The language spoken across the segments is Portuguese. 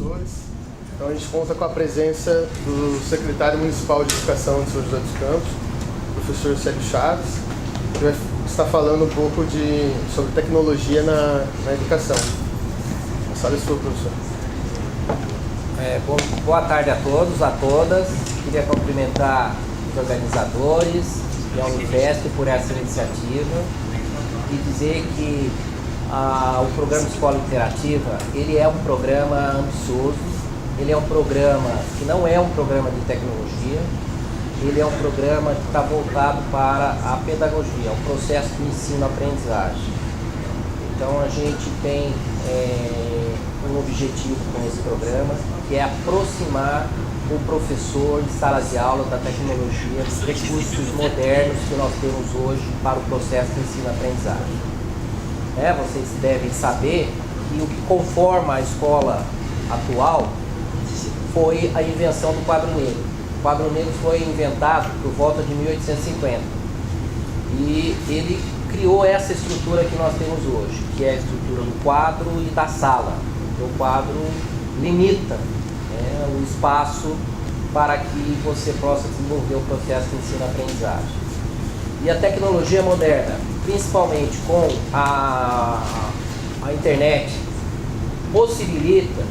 professores. Então a gente conta com a presença do secretário municipal de Educação de São José dos Campos, professor Célio Chaves, que vai estar falando um pouco sobre tecnologia na educação. A sala é sua, professor. Boa tarde a todos, a todas. Queria cumprimentar os organizadores e a Unifesp por essa iniciativa e dizer que o programa Escola Interativa, ele é um programa ambicioso, ele é um programa que não é um programa de tecnologia, ele é um programa que está voltado para a pedagogia, um processo de ensino-aprendizagem. Então a gente tem um objetivo com esse programa, que é aproximar o professor de sala de aula da tecnologia, dos recursos modernos que nós temos hoje para o processo de ensino-aprendizagem. Vocês devem saber que o que conforma a escola atual foi a invenção do quadro negro. O quadro negro foi inventado por volta de 1850 e ele criou essa estrutura que nós temos hoje, que é a estrutura do quadro e da sala. O quadro limita o espaço para que você possa desenvolver o processo de ensino-aprendizagem. E a tecnologia moderna, principalmente com a internet, possibilita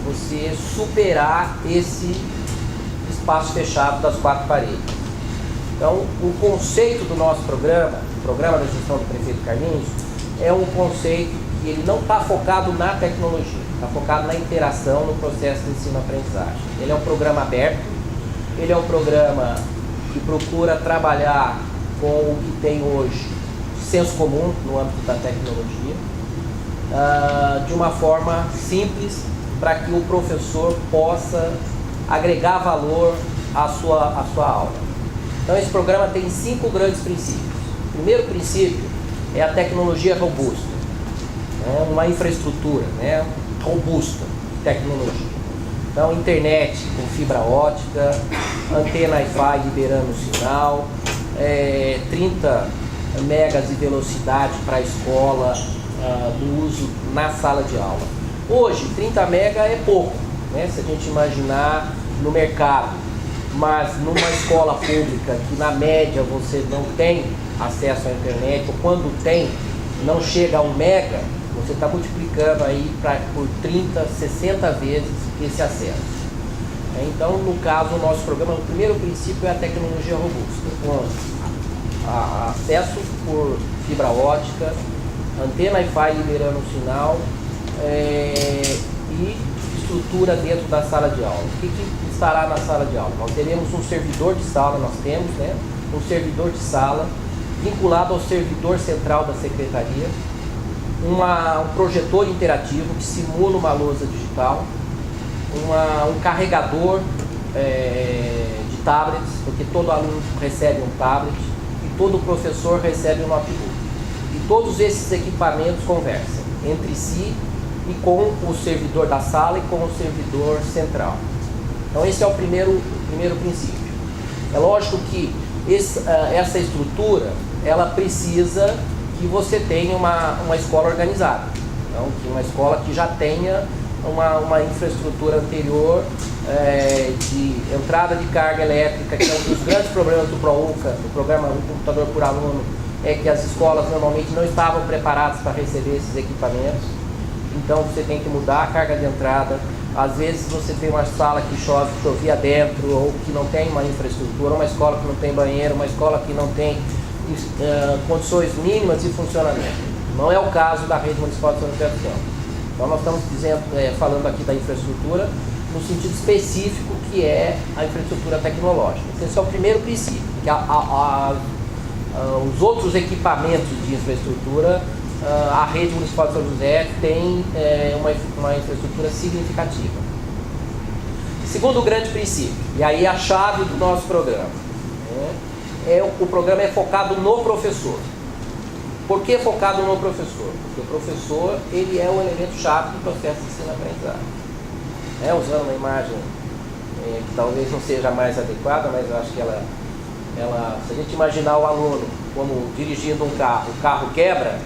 você superar esse espaço fechado das quatro paredes. Então, o conceito do nosso programa, o programa da gestão do prefeito Carlinhos, é um conceito que ele não está focado na tecnologia, está focado na interação no processo de ensino-aprendizagem. Ele é um programa aberto, ele é um programa que procura trabalhar com o que tem hoje senso comum no âmbito da tecnologia, de uma forma simples, para que o professor possa agregar valor à sua aula. Então esse programa tem 5 grandes princípios. O primeiro princípio é a tecnologia robusta, uma infraestrutura robusta de tecnologia. Então internet com fibra ótica, antena Wi-Fi liberando o sinal, 30 megas de velocidade para a escola, do uso na sala de aula. Hoje, 30 mega é pouco, se a gente imaginar no mercado, mas numa escola pública que na média você não tem acesso à internet, ou quando tem, não chega a 1 mega, você está multiplicando aí por 30, 60 vezes esse acesso. Então, no caso, o nosso programa, o primeiro princípio é a tecnologia robusta, com acesso por fibra ótica, antena Wi-Fi liberando o sinal e estrutura dentro da sala de aula. O que estará na sala de aula? Nós teremos um servidor de sala, um servidor de sala vinculado ao servidor central da secretaria, um projetor interativo que simula uma lousa digital, um carregador de tablets, porque todo aluno recebe um tablet e todo professor recebe um notebook. E todos esses equipamentos conversam entre si e com o servidor da sala e com o servidor central. Então esse é o primeiro princípio. É lógico que essa estrutura, ela precisa que você tenha uma escola organizada. Então, que uma escola que já tenha uma infraestrutura anterior de entrada de carga elétrica, que é um dos grandes problemas do PROUCA, do Programa do Computador por Aluno, é que as escolas normalmente não estavam preparadas para receber esses equipamentos. Então você tem que mudar a carga de entrada. Às vezes você tem uma sala que chovia dentro, ou que não tem uma infraestrutura, uma escola que não tem banheiro, uma escola que não tem condições mínimas de funcionamento. Não é o caso da rede municipal de São José dos Campos. Então nós estamos falando aqui da infraestrutura no sentido específico, que é a infraestrutura tecnológica. Esse é o primeiro princípio, que os outros equipamentos de infraestrutura, a rede municipal de São José tem uma infraestrutura significativa. Segundo grande princípio, e aí a chave do nosso programa, o programa é focado no professor. Por que focado no professor? Porque o professor, ele é o elemento chave do processo de ensino-aprendizagem. Usando uma imagem que talvez não seja mais adequada, mas eu acho que ela, se a gente imaginar o aluno como dirigindo um carro, o carro quebra,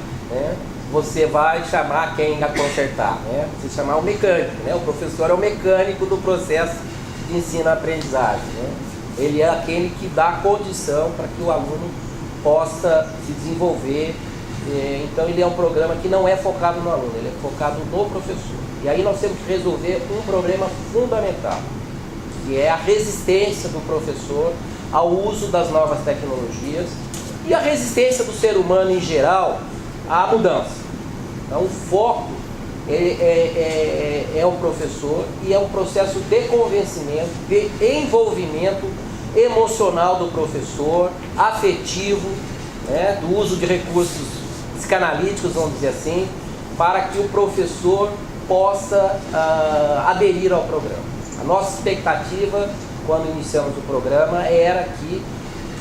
você vai chamar quem a consertar, né? Você chamar o mecânico, né? O professor é o mecânico do processo de ensino-aprendizagem, né? Ele é aquele que dá condição para que o aluno possa se desenvolver. Então ele é um programa que não é focado no aluno, ele é focado no professor. E aí nós temos que resolver um problema fundamental, que é a resistência do professor ao uso das novas tecnologias e a resistência do ser humano em geral à mudança. Então o foco é o professor e é um processo de convencimento, de envolvimento emocional do professor, afetivo, né, do uso de recursos psicanalíticos, vamos dizer assim, para que o professor possa aderir ao programa. A nossa expectativa, quando iniciamos o programa, era que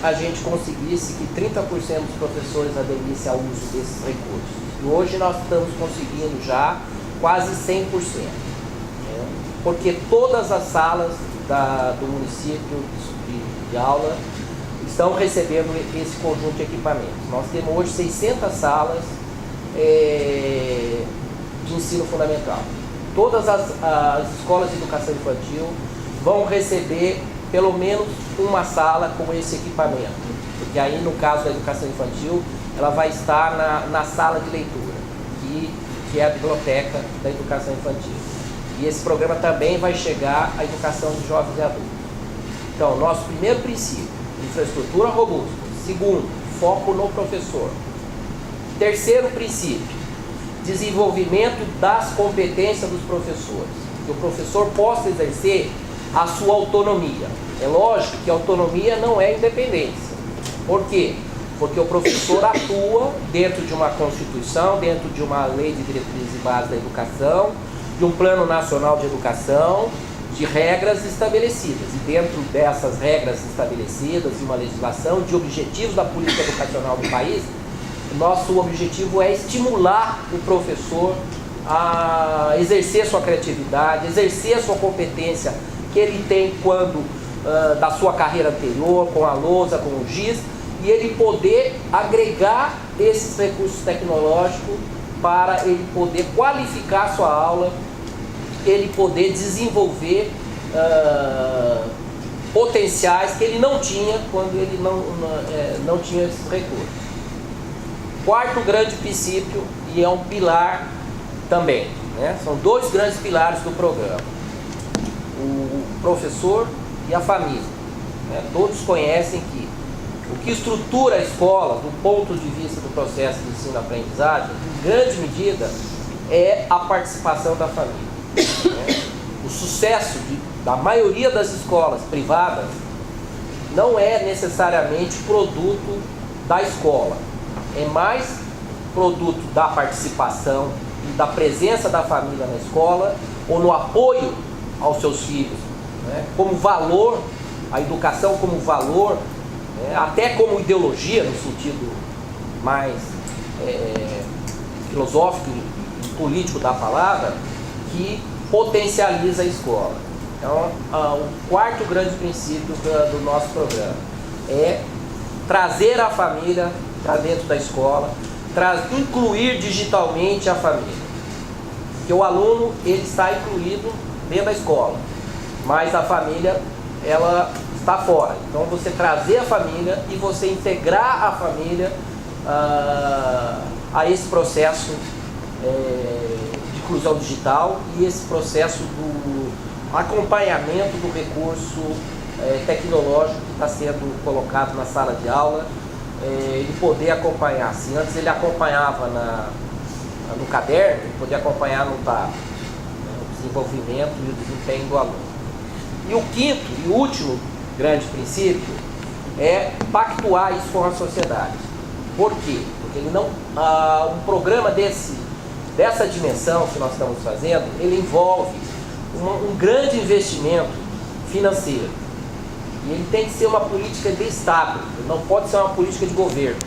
a gente conseguisse que 30% dos professores aderissem ao uso desses recursos. E hoje nós estamos conseguindo já quase 100%. Né? Porque todas as salas do município de aula estão recebendo esse conjunto de equipamentos. Nós temos hoje 600 salas de ensino fundamental. Todas as escolas de educação infantil vão receber pelo menos uma sala com esse equipamento, porque aí no caso da educação infantil ela vai estar na sala de leitura, que é a biblioteca da educação infantil. E esse programa também vai chegar à educação de jovens e adultos. Então, nosso primeiro princípio, infraestrutura robusta. Segundo, foco no professor. Terceiro princípio, desenvolvimento das competências dos professores, que o professor possa exercer a sua autonomia. É lógico que a autonomia não é independência. Por quê? Porque o professor atua dentro de uma Constituição, dentro de uma lei de diretrizes e bases da educação, de um plano nacional de educação, de regras estabelecidas. E dentro dessas regras estabelecidas, de uma legislação, de objetivos da política educacional do país, nosso objetivo é estimular o professor a exercer sua criatividade, exercer a sua competência que ele tem da sua carreira anterior, com a lousa, com o giz, e ele poder agregar esses recursos tecnológicos para ele poder qualificar a sua aula, ele poder desenvolver potenciais que ele não tinha quando ele não tinha esses recursos. Quarto grande princípio, e é um pilar também, né? São dois grandes pilares do programa: o professor e a família, né? Todos conhecem que o que estrutura a escola, do ponto de vista do processo de ensino-aprendizagem, em grande medida, é a participação da família. Né? O sucesso da maioria das escolas privadas não é necessariamente produto da escola, é mais produto da participação e da presença da família na escola ou no apoio aos seus filhos, né? Como valor, a educação como valor, até como ideologia, no sentido mais filosófico e político da palavra, que potencializa a escola. Então, o quarto grande princípio do nosso programa é trazer a família para dentro da escola, incluir digitalmente a família. Porque o aluno, ele está incluído dentro da escola, mas a família, ela está fora. Então você trazer a família e você integrar a família a esse processo de inclusão digital e esse processo do acompanhamento do recurso tecnológico que está sendo colocado na sala de aula, ele poder acompanhar. Se antes ele acompanhava no caderno, ele poder acompanhar no tablet, né, o desenvolvimento e o desempenho do aluno. E o quinto e último grande princípio é pactuar isso com a sociedade. Por quê? Porque um programa dessa dimensão que nós estamos fazendo, ele envolve um grande investimento financeiro. E ele tem que ser uma política de Estado, não pode ser uma política de governo.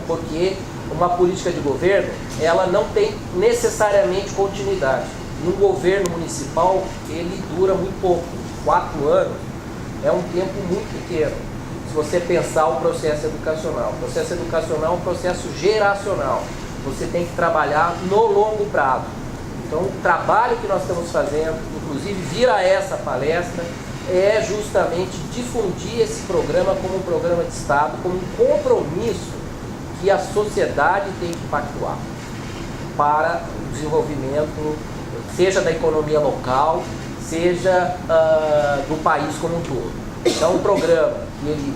Porque uma política de governo, ela não tem necessariamente continuidade. Um governo municipal, ele dura muito pouco. 4 anos é um tempo muito pequeno, se você pensar o processo educacional. O processo educacional é um processo geracional. você tem que trabalhar no longo prazo. Então, o trabalho que nós estamos fazendo, inclusive vira essa palestra, é justamente difundir esse programa como um programa de Estado, como um compromisso que a sociedade tem que pactuar para o desenvolvimento, seja da economia local, seja do país como um todo. Então, um programa que ele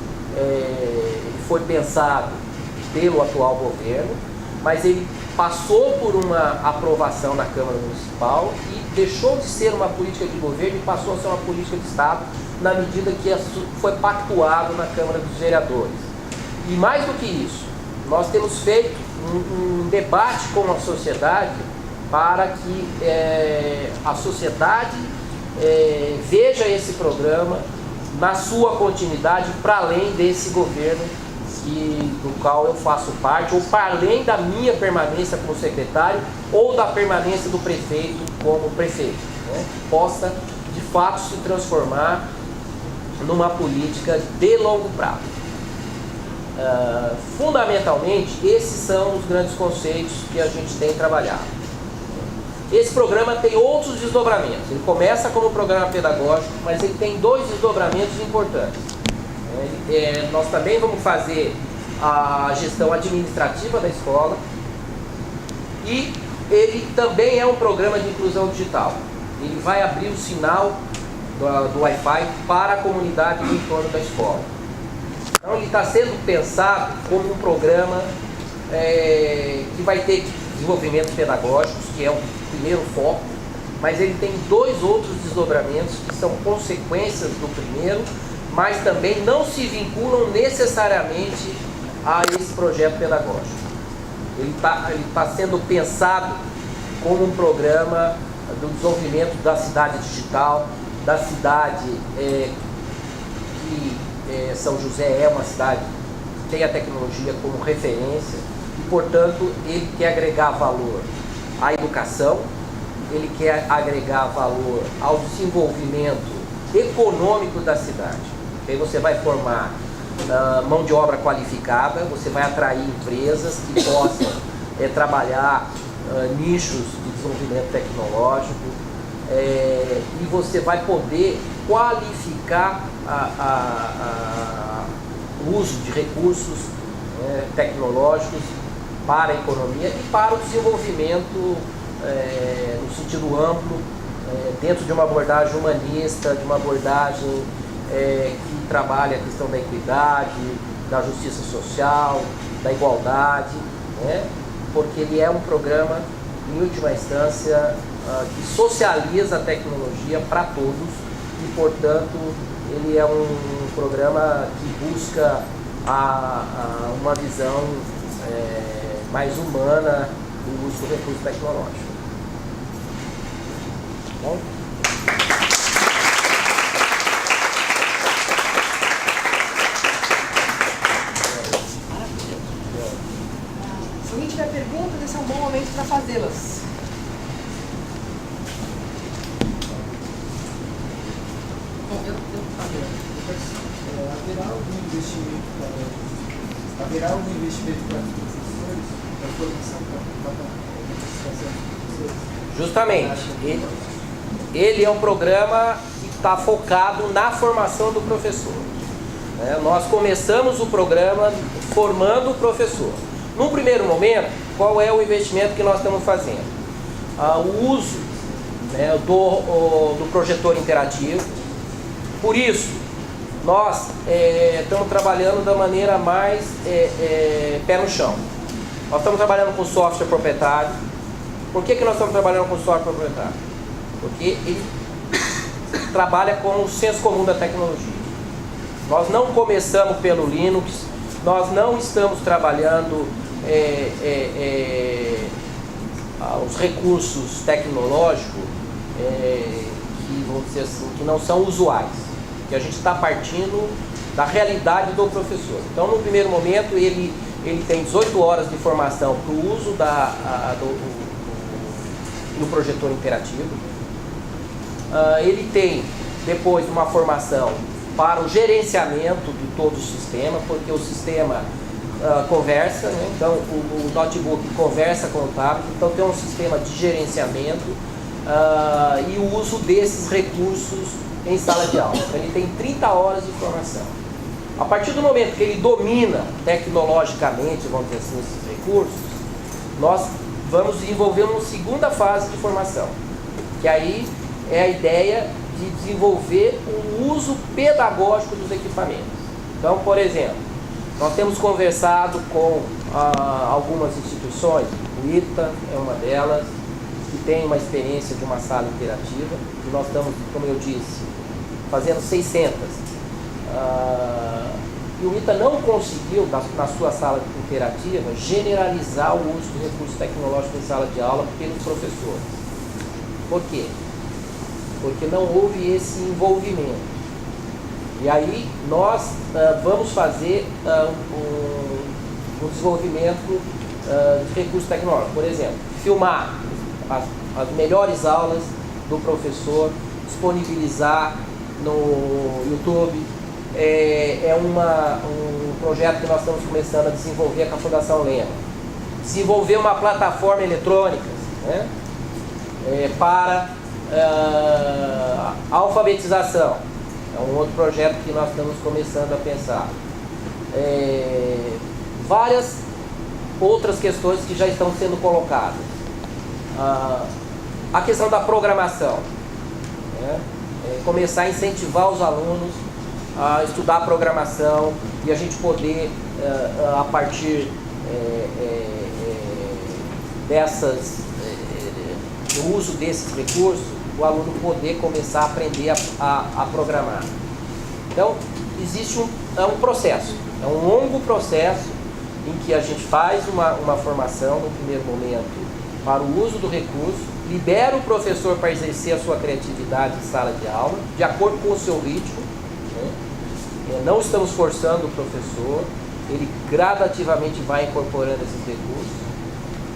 foi pensado pelo atual governo, mas ele passou por uma aprovação na Câmara Municipal e deixou de ser uma política de governo e passou a ser uma política de Estado na medida que foi pactuado na Câmara dos Vereadores. E mais do que isso, nós temos feito um debate com a sociedade para que a sociedade veja esse programa na sua continuidade para além desse governo do qual eu faço parte, ou para além da minha permanência como secretário ou da permanência do prefeito como prefeito, né? Possa de fato se transformar numa política de longo prazo. Fundamentalmente, esses são os grandes conceitos que a gente tem trabalhado. Esse programa tem outros desdobramentos. Ele começa como um programa pedagógico, mas ele tem 2 desdobramentos importantes. Nós também vamos fazer a gestão administrativa da escola e ele também é um programa de inclusão digital. Ele vai abrir o sinal do Wi-Fi para a comunidade do entorno da escola. Então ele está sendo pensado como um programa que vai ter desenvolvimentos pedagógicos, que é o primeiro foco, mas ele tem 2 outros desdobramentos que são consequências do primeiro, mas também não se vinculam necessariamente a esse projeto pedagógico. Ele tá sendo pensado como um programa do desenvolvimento da cidade digital, da cidade que São José é uma cidade que tem a tecnologia como referência e, portanto, ele quer agregar valor à educação, ele quer agregar valor ao desenvolvimento econômico da cidade. Aí você vai formar mão de obra qualificada, você vai atrair empresas que possam trabalhar nichos de desenvolvimento tecnológico e você vai poder qualificar o uso de recursos tecnológicos para a economia e para o desenvolvimento no sentido amplo, dentro de uma abordagem humanista, de uma abordagem que trabalha a questão da equidade, da justiça social, da igualdade, né? Porque ele é um programa, em última instância, que socializa a tecnologia para todos e, portanto, ele é um programa que busca uma visão mais humana do uso do recurso tecnológico. Bom? Se alguém tiver perguntas, esse é um bom momento para fazê-las. Bom, eu haverá algum investimento para os professores, para a formação, para a capacitação dos professores? Justamente, ele é um programa que está focado na formação do professor. Nós começamos o programa formando o professor. Num primeiro momento, qual é o investimento que nós estamos fazendo? O uso do projetor interativo. Por isso, nós estamos trabalhando da maneira mais pé no chão. Nós estamos trabalhando com software proprietário. Por que nós estamos trabalhando com software proprietário? Porque ele trabalha com o senso comum da tecnologia. Nós não começamos pelo Linux, nós não estamos trabalhando os recursos tecnológicos que, vamos dizer assim, que não são usuais, que a gente está partindo da realidade do professor. Então, no primeiro momento, ele tem 18 horas de formação para o uso do projetor interativo. Ele tem depois uma formação para o gerenciamento de todo o sistema, porque o sistema conversa, né? Então o notebook conversa com o tablet, então tem um sistema de gerenciamento e o uso desses recursos em sala de aula. Então, ele tem 30 horas de formação. A partir do momento que ele domina tecnologicamente, vamos dizer assim, esses recursos, nós vamos desenvolver uma segunda fase de formação, que aí é a ideia de desenvolver o uso pedagógico dos equipamentos. Então, por exemplo, nós temos conversado com algumas instituições, o ITA é uma delas, que tem uma experiência de uma sala interativa, e nós estamos, como eu disse, fazendo 600. E o ITA não conseguiu, na sua sala interativa, generalizar o uso de recursos tecnológicos em sala de aula pelos professores. Por quê? Porque não houve esse envolvimento. E aí nós vamos fazer um desenvolvimento de recursos tecnológicos. Por exemplo, filmar as melhores aulas do professor, disponibilizar no YouTube. É um projeto que nós estamos começando a desenvolver com a Fundação Lema. Desenvolver uma plataforma eletrônica, né, para alfabetização. É um outro projeto que nós estamos começando a pensar. Várias outras questões que já estão sendo colocadas. A questão da programação, né? Começar a incentivar os alunos a estudar programação e a gente poder, a partir do uso desses recursos, o aluno poder começar a aprender a programar. Então, existe um processo, é um longo processo em que a gente faz uma formação no primeiro momento para o uso do recurso, libera o professor para exercer a sua criatividade em sala de aula, de acordo com o seu ritmo, né? Não estamos forçando o professor, ele gradativamente vai incorporando esses recursos.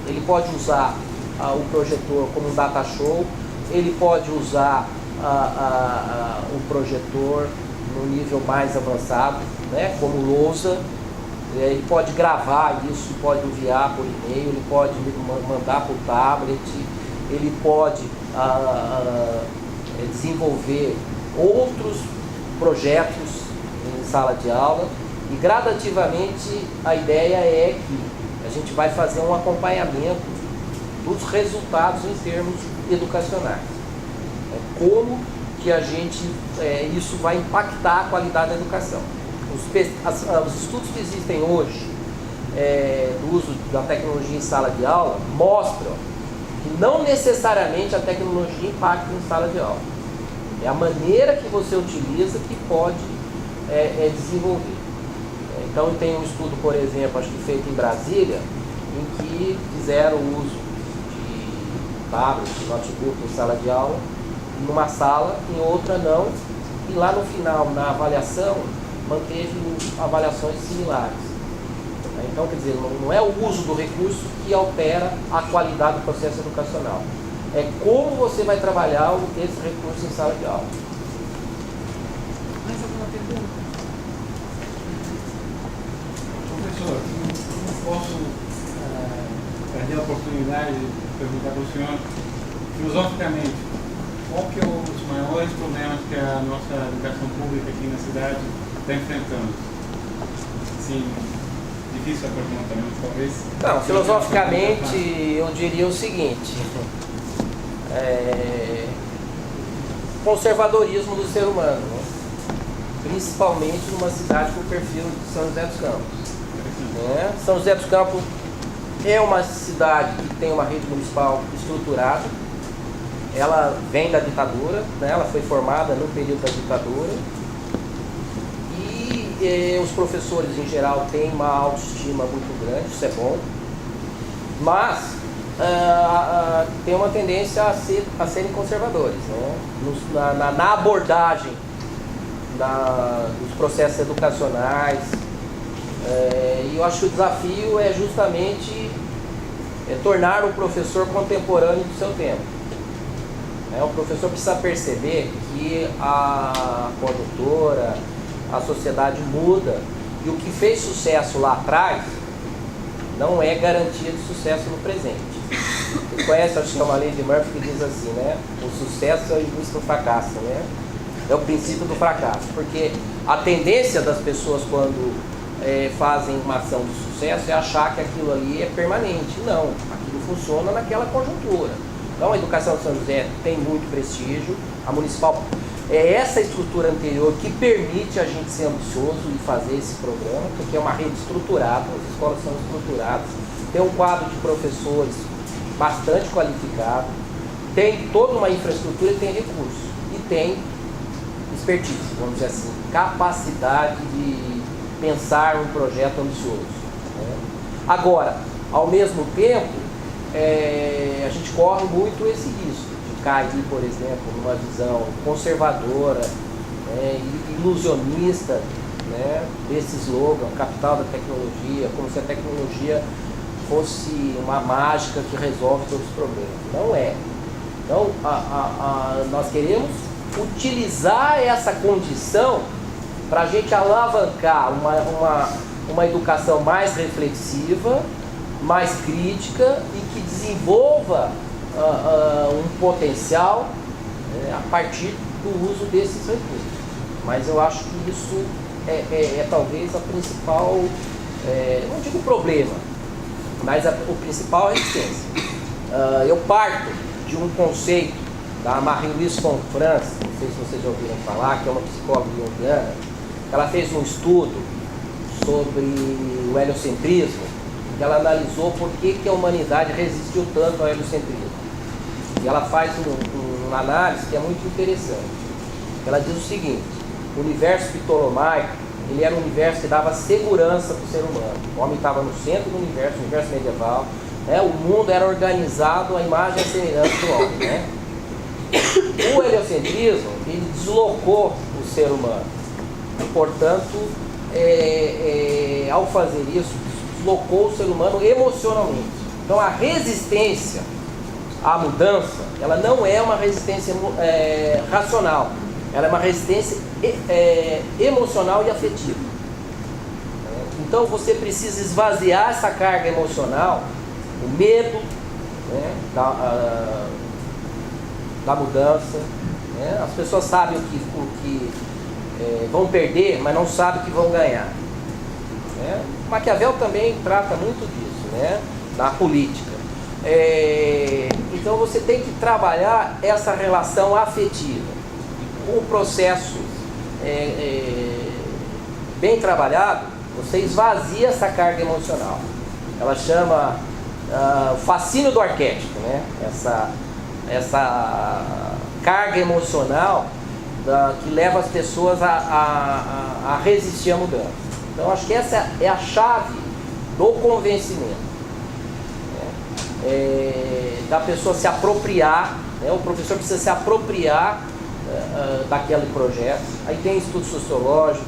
Ele pode usar o projetor como um data show, ele pode usar o projetor no nível mais avançado, né, como lousa. Ele pode gravar isso, pode enviar por e-mail, ele pode mandar por tablet, ele pode desenvolver outros projetos em sala de aula, e gradativamente a ideia é que a gente vai fazer um acompanhamento dos resultados em termos educacionais. Como que isso vai impactar a qualidade da educação. Os estudos que existem hoje do uso da tecnologia em sala de aula mostram que não necessariamente a tecnologia impacta em sala de aula. É a maneira que você utiliza que pode desenvolver. Então tem um estudo, por exemplo, acho que feito em Brasília, em que fizeram o uso de tablet, notebook em sala de aula, numa sala, em outra não, e lá no final, na avaliação, manteve avaliações similares. Então, quer dizer, não é o uso do recurso que altera a qualidade do processo educacional. É como você vai trabalhar esse recurso em sala de aula. Mais alguma pergunta? Professor, não posso perder a oportunidade de perguntar para o senhor, filosoficamente, qual que é os maiores problemas que a nossa educação pública aqui na cidade está enfrentando? Sim, difícil a pergunta, mas talvez... Não, filosoficamente eu diria o seguinte, conservadorismo do ser humano, né? Principalmente numa cidade com o perfil de São José dos Campos. São José dos Campos é uma cidade que tem uma rede municipal estruturada, ela vem da ditadura, né? Ela foi formada no período da ditadura, e os professores em geral têm uma autoestima muito grande, isso é bom, mas tem uma tendência a serem conservadores, né? Na abordagem dos processos educacionais, e eu acho que o desafio é justamente tornar o professor contemporâneo do seu tempo. O professor precisa perceber que a conjuntura, a sociedade muda, E o que fez sucesso lá atrás não é garantia de sucesso no presente. Você conhece, acho que é uma lei de Murphy que diz assim, né? O sucesso é o início do fracasso, né? É o princípio do fracasso. Porque a tendência das pessoas quando fazem uma ação de sucesso é achar que aquilo ali é permanente. Não, aquilo funciona naquela conjuntura. Então a educação de São José tem muito prestígio, a municipal é essa estrutura anterior que permite a gente ser ambicioso e fazer esse programa, porque é uma rede estruturada, as escolas são estruturadas, tem um quadro de professores bastante qualificado, tem toda uma infraestrutura e tem recursos, e tem expertise, vamos dizer assim, capacidade de pensar um projeto ambicioso, né? Agora, ao mesmo tempo, a gente corre muito esse risco de cair, por exemplo, numa visão conservadora, ilusionista, né, desse slogan, capital da tecnologia, como se a tecnologia fosse uma mágica que resolve todos os problemas. Não é. Então, nós queremos utilizar essa condição para a gente alavancar uma educação mais reflexiva, mais crítica e que desenvolva um potencial a partir do uso desses recursos. Mas eu acho que isso é talvez a principal, não digo problema, mas o principal resistência. Eu parto de um conceito da Marie-Louise von Franz, não sei se vocês já ouviram falar, que é uma psicóloga junguiana. Ela fez um estudo sobre o heliocentrismo, que ela analisou por que a humanidade resistiu tanto ao heliocentrismo. E ela faz uma análise que é muito interessante. Ela diz o seguinte: o universo ptolomaico, ele era um universo que dava segurança para o ser humano. O homem estava no centro do universo medieval, né? O mundo era organizado à imagem e à semelhança do homem, né? O heliocentrismo, ele deslocou o ser humano. E, portanto, ao fazer isso, deslocou o ser humano emocionalmente. Então, a resistência à mudança, ela não é uma resistência racional, ela é uma resistência emocional e afetiva. Então, você precisa esvaziar essa carga emocional, o medo, né, da mudança, né? As pessoas sabem o que vão perder, mas não sabem o que vão ganhar, né? Maquiavel também trata muito disso, né? Na política. Então você tem que trabalhar essa relação afetiva. Com o processo bem trabalhado, você esvazia essa carga emocional. Ela chama o fascínio do arquétipo, né? Essa carga emocional que leva as pessoas a resistir à mudança. Então, acho que essa é a chave do convencimento, né? Da pessoa se apropriar, né? O professor precisa se apropriar daquele projeto. Aí tem estudos sociológicos.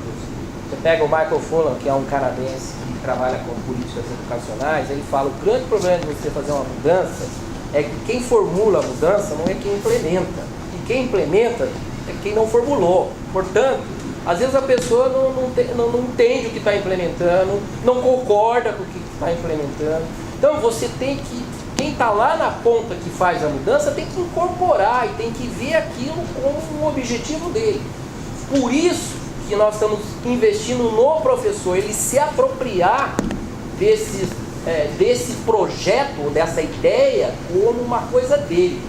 Você pega o Michael Fullan, que é um canadense que trabalha com políticas educacionais, ele fala: o grande problema de você fazer uma mudança é que quem formula a mudança não é quem implementa, e quem implementa é quem não formulou. Portanto, às vezes a pessoa não entende o que está implementando, não concorda com o que está implementando. Então você tem que, quem está lá na ponta que faz a mudança, tem que incorporar e tem que ver aquilo como um objetivo dele. Por isso que nós estamos investindo no professor, ele se apropriar desse projeto, dessa ideia, como uma coisa dele.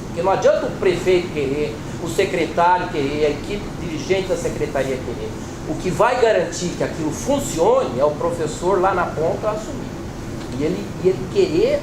Porque não adianta o prefeito querer, o secretário querer, a equipe dirigente da secretaria querer. O que vai garantir que aquilo funcione é o professor lá na ponta assumir. E ele querer